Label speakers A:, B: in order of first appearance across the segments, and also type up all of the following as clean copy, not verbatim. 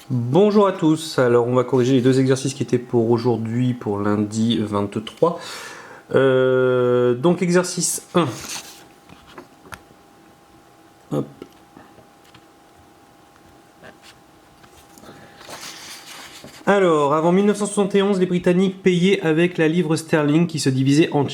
A: Bonjour à tous, alors on va corriger les deux exercices qui étaient pour aujourd'hui, pour lundi 23. Donc exercice 1. Hop. Alors, avant 1971, les Britanniques payaient avec la livre sterling qui se divisait en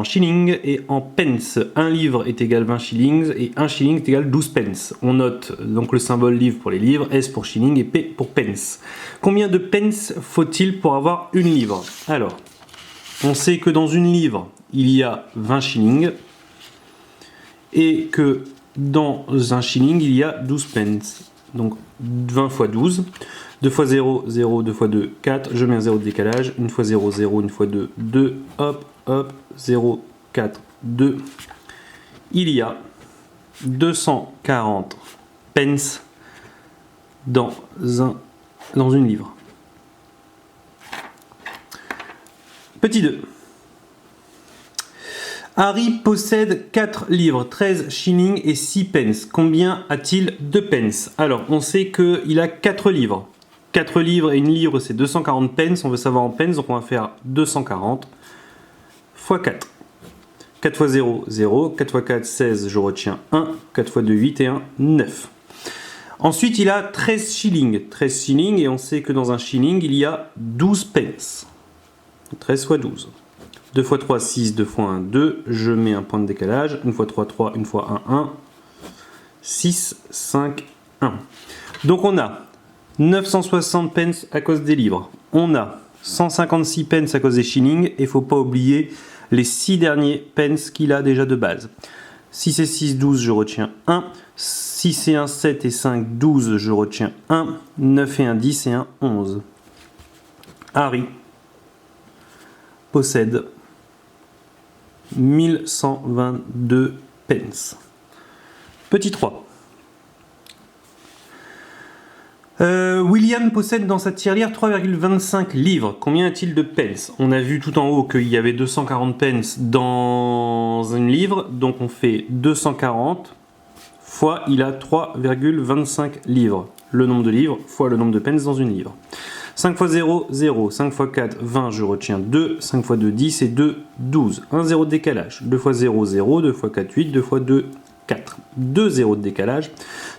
A: shillings et en pence. Un livre est égal 20 shillings et un shilling est égal 12 pence. On note donc le symbole livre pour les livres, S pour shilling et P pour pence. Combien de pence faut-il pour avoir une livre? Alors, on sait que dans une livre, il y a 20 shillings et que dans un shilling, il y a 12 pence. Donc 20 fois 12. 2 fois 0, 0, 2 fois 2, 4, je mets un 0 de décalage, 1 fois 0, 0, 1 fois 2, 2, hop, hop, 0, 4, 2. Il y a 240 pence dans une livre. Petit 2. Harry possède 4 livres, 13 shillings et 6 pence. Combien a-t-il de pence? Alors, on sait qu'il a 4 livres. 4 livres et une livre, c'est 240 pence. On veut savoir en pence, donc on va faire 240 fois 4. 4 fois 0, 0. 4 fois 4, 16, je retiens 1. 4 fois 2, 8 et 1, 9. Ensuite, il a 13 shillings. 13 shillings, et on sait que dans un shilling, il y a 12 pence. 13 fois 12. 2 fois 3, 6. 2 fois 1, 2. Je mets un point de décalage. 1 fois 3, 3. 1 fois 1, 1. 6, 5, 1. Donc on a 960 pence à cause des livres. On a 156 pence à cause des shillings. Et il ne faut pas oublier les 6 derniers pence qu'il a déjà de base. 6 et 6, 12, je retiens 1. 6 et 1, 7 et 5, 12, je retiens 1. 9 et 1, 10 et 1, 11. Harry possède 1122 pence. Petit 3. William possède dans sa tirelire 3,25 livres. Combien a-t-il de pence? On a vu tout en haut qu'il y avait 240 pence dans une livre, donc on fait 240 fois il a 3,25 livres. Le nombre de livres fois le nombre de pence dans une livre. 5 fois 0, 0. 5 fois 4, 20, je retiens 2. 5 fois 2, 10 et 2, 12. 1 0 de décalage. 2 fois 0, 0. 2 fois 4, 8. 2 fois 2, 4. 2 0 de décalage.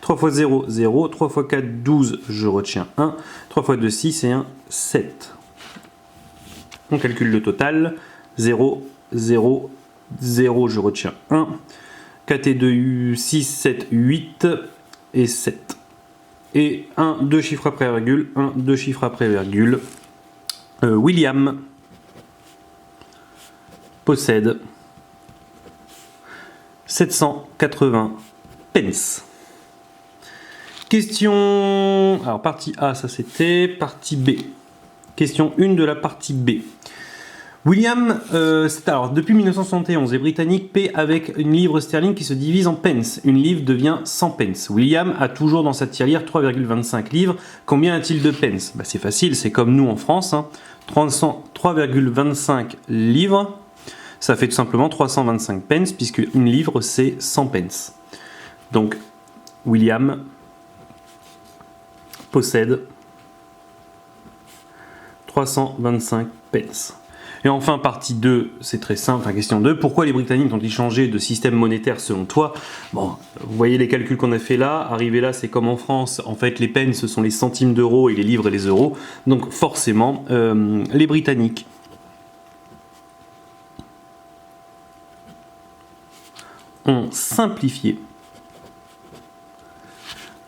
A: 3 fois 0, 0. 3 fois 4, 12, je retiens 1. 3 fois 2, 6 et 1, 7. On calcule le total. 0, 0, 0, je retiens 1. 4 et 2, 6, 7, 8 et 7. Et 1, 2 chiffres après virgule, 1, 2 chiffres après virgule. William possède 780 pence. Question... Alors, partie A, ça c'était. Partie B. Question 1 de la partie B. William, alors depuis 1971, les Britanniques paient avec une livre sterling qui se divise en pence. Une livre devient 100 pence. William a toujours dans sa tirelire 3,25 livres. Combien a-t-il de pence? C'est facile, c'est comme nous en France. 3,25 livres, ça fait tout simplement 325 pence, puisque une livre c'est 100 pence. Donc, William possède 325 pence. Et enfin, partie 2, c'est très simple, question 2. Pourquoi les Britanniques ont-ils changé de système monétaire selon toi? Bon, vous voyez les calculs qu'on a fait là. Arrivé là, c'est comme en France. En fait, les pence, ce sont les centimes d'euros et les livres et les euros. Donc forcément, les Britanniques ont simplifié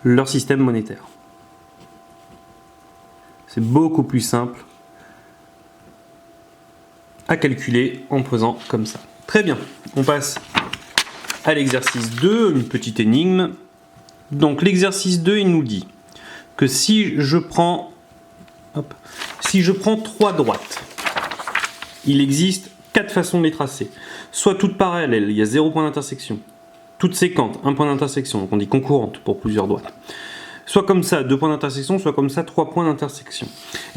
A: leur système monétaire. C'est beaucoup plus simple à calculer en faisant comme ça. Très bien, on passe à l'exercice 2, une petite énigme. Donc l'exercice 2, il nous dit que si je prends 3 droites, il existe 4 façons de les tracer. Soit toutes parallèles, il y a 0 point d'intersection. Toutes séquentes, 1 point d'intersection, donc on dit concurrentes pour plusieurs droites. Soit comme ça, 2 points d'intersection, soit comme ça, 3 points d'intersection.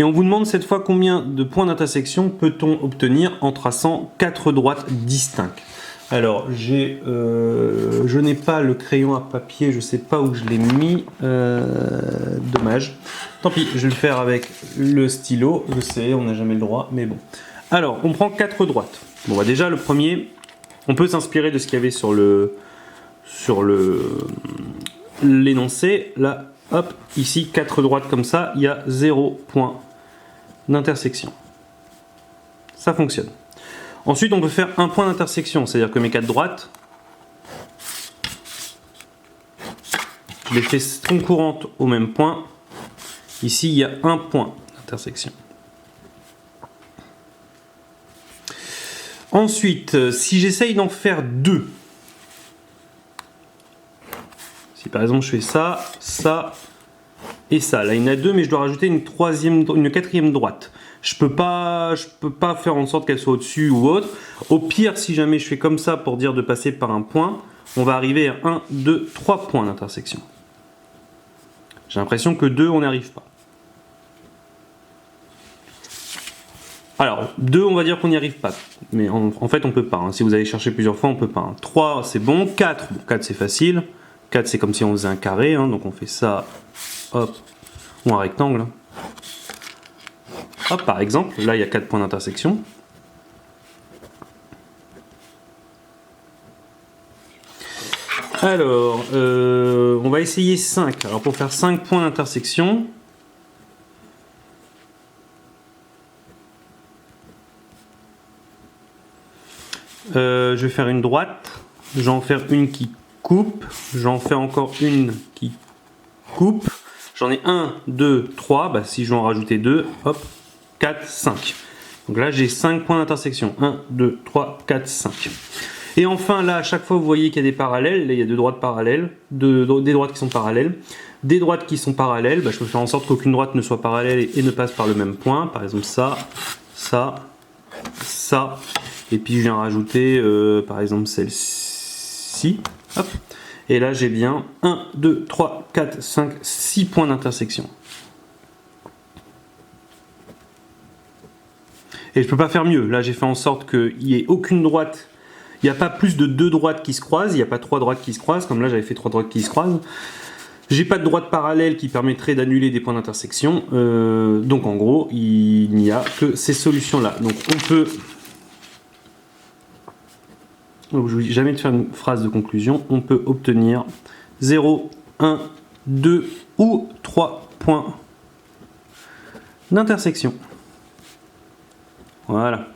A: Et on vous demande cette fois combien de points d'intersection peut-on obtenir en traçant 4 droites distinctes. Alors, je n'ai pas le crayon à papier, je sais pas où je l'ai mis. Dommage. Tant pis, je vais le faire avec le stylo. Je sais, on n'a jamais le droit, mais bon. Alors, on prend 4 droites. Bon, bah déjà, le premier, on peut s'inspirer de ce qu'il y avait sur l'énoncé. Là, hop, ici, 4 droites comme ça, il y a 0 point d'intersection. Ça fonctionne. Ensuite, on peut faire un point d'intersection, c'est-à-dire que mes 4 droites, je les fais concurrentes au même point. Ici, il y a un point d'intersection. Ensuite, si j'essaye d'en faire 2, si par exemple je fais ça, ça et ça, là il y en a 2, mais je dois rajouter une 4e droite. Je peux pas faire en sorte qu'elle soit au-dessus ou autre. Au pire, si jamais je fais comme ça pour dire de passer par un point, on va arriver à 1, 2, 3 points d'intersection. J'ai l'impression que 2, on n'y arrive pas. Alors, 2, on va dire qu'on n'y arrive pas. Mais en fait, on peut pas. Hein. Si vous allez chercher plusieurs fois, on peut pas. Hein. 3, c'est bon. 4, bon, 4 c'est facile. 4, c'est comme si on faisait un carré. Hein. Donc on fait ça, hop, ou un rectangle. Hop, par exemple, là il y a 4 points d'intersection. Alors, on va essayer 5. Alors pour faire 5 points d'intersection, je vais faire une droite, je vais en faire une qui coupe, j'en fais encore une qui coupe, j'en ai 1, 2, 3, bah, si je vais en rajouter 2, hop, 4, 5. Donc là j'ai 5 points d'intersection, 1, 2, 3, 4, 5. Et enfin là, à chaque fois vous voyez qu'il y a des parallèles, là il y a 2 droites parallèles, des droites qui sont parallèles. Des droites qui sont parallèles, bah, je peux faire en sorte qu'aucune droite ne soit parallèle et ne passe par le même point, par exemple ça, ça, ça. Et puis je viens rajouter par exemple celle-ci. Et là j'ai bien 1, 2, 3, 4, 5, 6 points d'intersection. Et je peux pas faire mieux. Là j'ai fait en sorte qu'il n'y ait aucune droite. Il n'y a pas plus de 2 droites qui se croisent. Il n'y a pas 3 droites qui se croisent. Comme là j'avais fait 3 droites qui se croisent. J'ai pas de droite parallèle qui permettrait d'annuler des points d'intersection. Donc en gros il n'y a que ces solutions là. Donc on peut... Donc, je ne vous dis jamais de faire une phrase de conclusion. On peut obtenir 0, 1, 2 ou 3 points d'intersection. Voilà.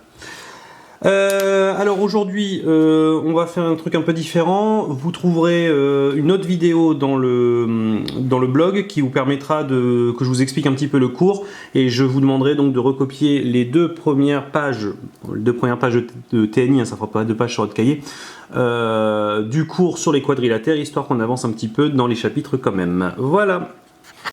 A: Alors aujourd'hui, on va faire un truc un peu différent. Vous trouverez une autre vidéo dans le blog qui vous permettra que je vous explique un petit peu le cours, et je vous demanderai donc de recopier les 2 premières pages, de TNI, hein, ça fera pas 2 pages sur votre cahier, du cours sur les quadrilatères, histoire qu'on avance un petit peu dans les chapitres quand même. Voilà.